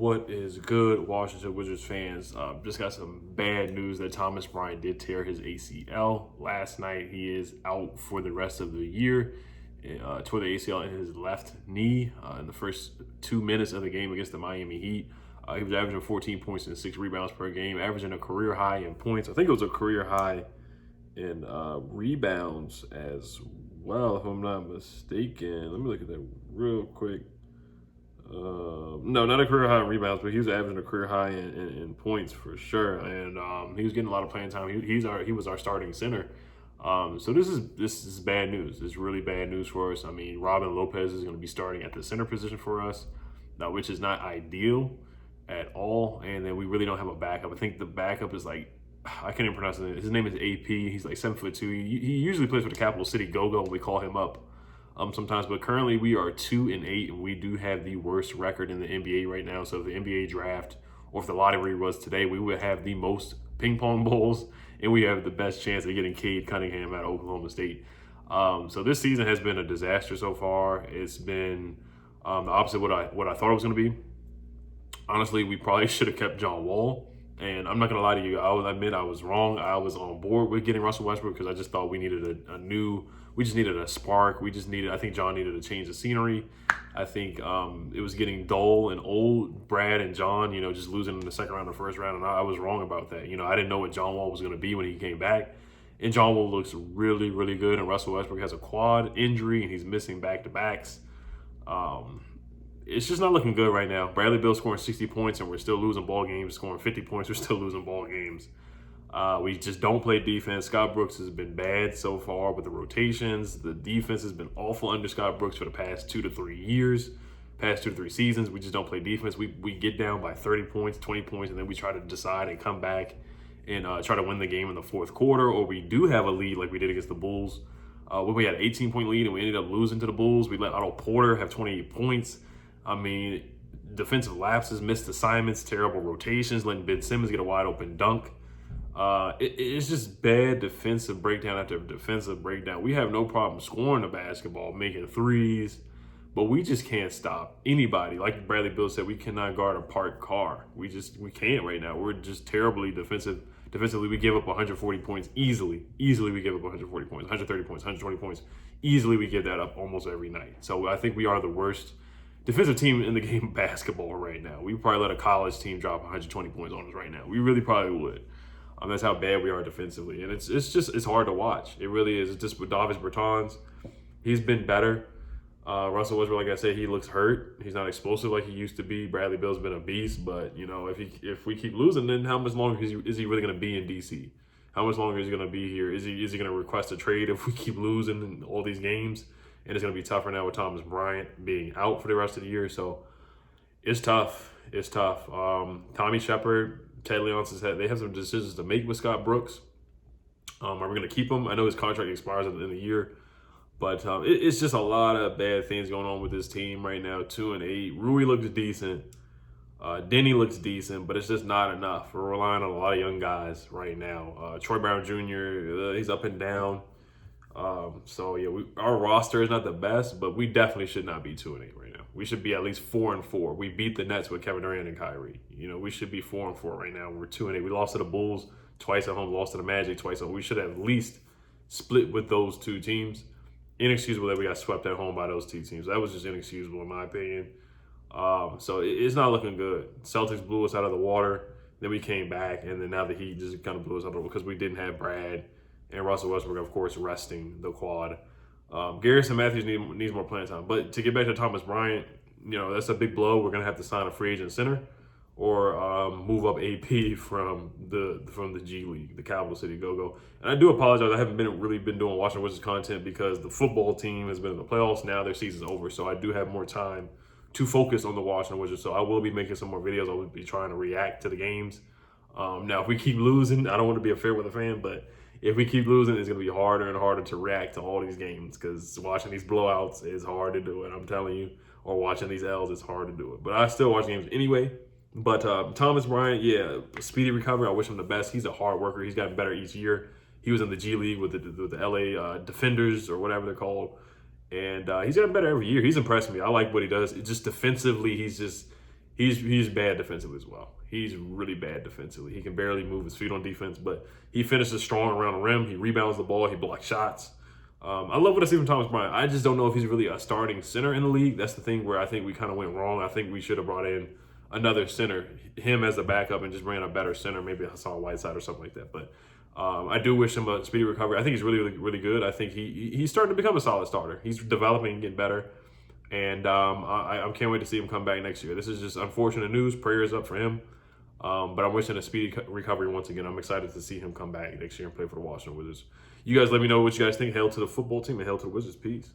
What is good, Washington Wizards fans? Just got some bad news that Thomas Bryant did tear his ACL last night. He is out for the rest of the year. Tore the ACL in his left knee in the first 2 minutes of the game against the Miami Heat. He was averaging 14 points and 6 rebounds per game, averaging a career high in points. I think it was a career high in rebounds as well, if I'm not mistaken. Let me look at that real quick. No, not a career high in rebounds, but he was averaging a career high in points for sure, and he was getting a lot of playing time. He was our starting center. So this is bad news. It's really bad news for us. I mean, Robin Lopez is going to be starting at the center position for us, which is not ideal at all. And then we really don't have a backup. I think the backup is like, I can't even pronounce it. His name is AP. He's like 7'2". He usually plays for the Capital City Go-Go. We call him up sometimes, but currently we are 2-8, and we do have the worst record in the NBA right now. So if the NBA draft or if the lottery was today, we would have the most ping pong balls, and we have the best chance of getting Cade Cunningham out of Oklahoma State. So this season has been a disaster so far. It's been the opposite of what I thought it was going to be. Honestly, we probably should have kept John Wall. And I'm not going to lie to you, I will admit I was wrong. I was on board with getting Russell Westbrook because I just thought we needed we just needed a spark. I think John needed to change the scenery. I think it was getting dull and old. Brad and John, just losing in the second round or first round. And I was wrong about that. I didn't know what John Wall was going to be when he came back. And John Wall looks really, really good. And Russell Westbrook has a quad injury and he's missing back-to-backs. It's just not looking good right now. Bradley Beal scoring 60 points and we're still losing ball games. Scoring 50 points, we're still losing ball games. We just don't play defense. Scott Brooks has been bad so far with the rotations. The defense has been awful under Scott Brooks for the past 2 to 3 years. Past 2 to 3 seasons, we just don't play defense. We get down by 30 points, 20 points, and then we try to decide and come back and try to win the game in the fourth quarter. Or we do have a lead like we did against the Bulls. When we had an 18-point lead and we ended up losing to the Bulls, we let Otto Porter have 28 points. I mean, defensive lapses, missed assignments, terrible rotations, letting Ben Simmons get a wide open dunk. It's just bad defensive breakdown after defensive breakdown. We have no problem scoring the basketball, making threes, but we just can't stop anybody. Like Bradley Beal said, we cannot guard a parked car. We can't right now. We're just terribly defensive. Defensively, we give up 140 points easily. Easily, we give up 140 points, 130 points, 120 points. Easily, we give that up almost every night. So I think we are the worst defensive team in the game of basketball right now. We probably let a college team drop 120 points on us right now. We really probably would. That's how bad we are defensively. And it's hard to watch. It really is. It's just with Davis Bertans, he's been better. Russell Westbrook, like I said, he looks hurt. He's not explosive like he used to be. Bradley Beal's been a beast. But, if we keep losing, then how much longer is he really going to be in D.C.? How much longer is he going to be here? Is he going to request a trade if we keep losing in all these games? And it's going to be tougher now with Thomas Bryant being out for the rest of the year. So it's tough. It's tough. Tommy Shepard, Ted Leonsis, they have some decisions to make with Scott Brooks. Are we going to keep him? I know his contract expires at the end of the year. But it's just a lot of bad things going on with this team right now, 2-8. Rui looks decent. Denny looks decent, but it's just not enough. We're relying on a lot of young guys right now. Troy Brown Jr., he's up and down. Our roster is not the best, but we definitely should not be 2-8 right now. We should be at least 4-4. We beat the Nets with Kevin Durant and Kyrie. We should be 4-4 right now. We're 2-8. We lost to the Bulls twice at home, lost to the Magic twice at home. We should have at least split with those two teams. Inexcusable that we got swept at home by those two teams. That was just inexcusable in my opinion. So it's not looking good. Celtics blew us out of the water. Then we came back, and then now the Heat just kind of blew us out of the water because we didn't have Brad and Russell Westbrook, of course, resting the quad. Garrison Matthews needs more playing time. But to get back to Thomas Bryant, that's a big blow. We're going to have to sign a free agent center or move up AP from the G League, the Capital City Go-Go. And I do apologize. I haven't really been doing Washington Wizards content because the football team has been in the playoffs. Now their season's over, so I do have more time to focus on the Washington Wizards. So I will be making some more videos. I will be trying to react to the games. Now, if we keep losing, I don't want to be a fair weather fan, but if we keep losing, it's going to be harder and harder to react to all these games because watching these blowouts is hard to do it, I'm telling you. Or watching these L's is hard to do it. But I still watch games anyway. But Thomas Bryant, speedy recovery. I wish him the best. He's a hard worker. He's gotten better each year. He was in the G League with the LA Defenders or whatever they're called. And he's gotten better every year. He's impressed me. I like what he does. It's just defensively, he's bad defensively as well. He's really bad defensively. He can barely move his feet on defense, but he finishes strong around the rim. He rebounds the ball. He blocks shots. I love what I see from Thomas Bryant. I just don't know if he's really a starting center in the league. That's the thing where I think we kind of went wrong. I think we should have brought in another center, him as a backup, and just bring in a better center, maybe Hassan Whiteside or something like that. But I do wish him a speedy recovery. I think he's really good. I think he's starting to become a solid starter. He's developing and getting better. And I can't wait to see him come back next year. This is just unfortunate news. Prayers up for him. But I'm wishing a speedy recovery once again. I'm excited to see him come back next year and play for the Washington Wizards. You guys let me know what you guys think. Hail to the football team and hail to the Wizards. Peace.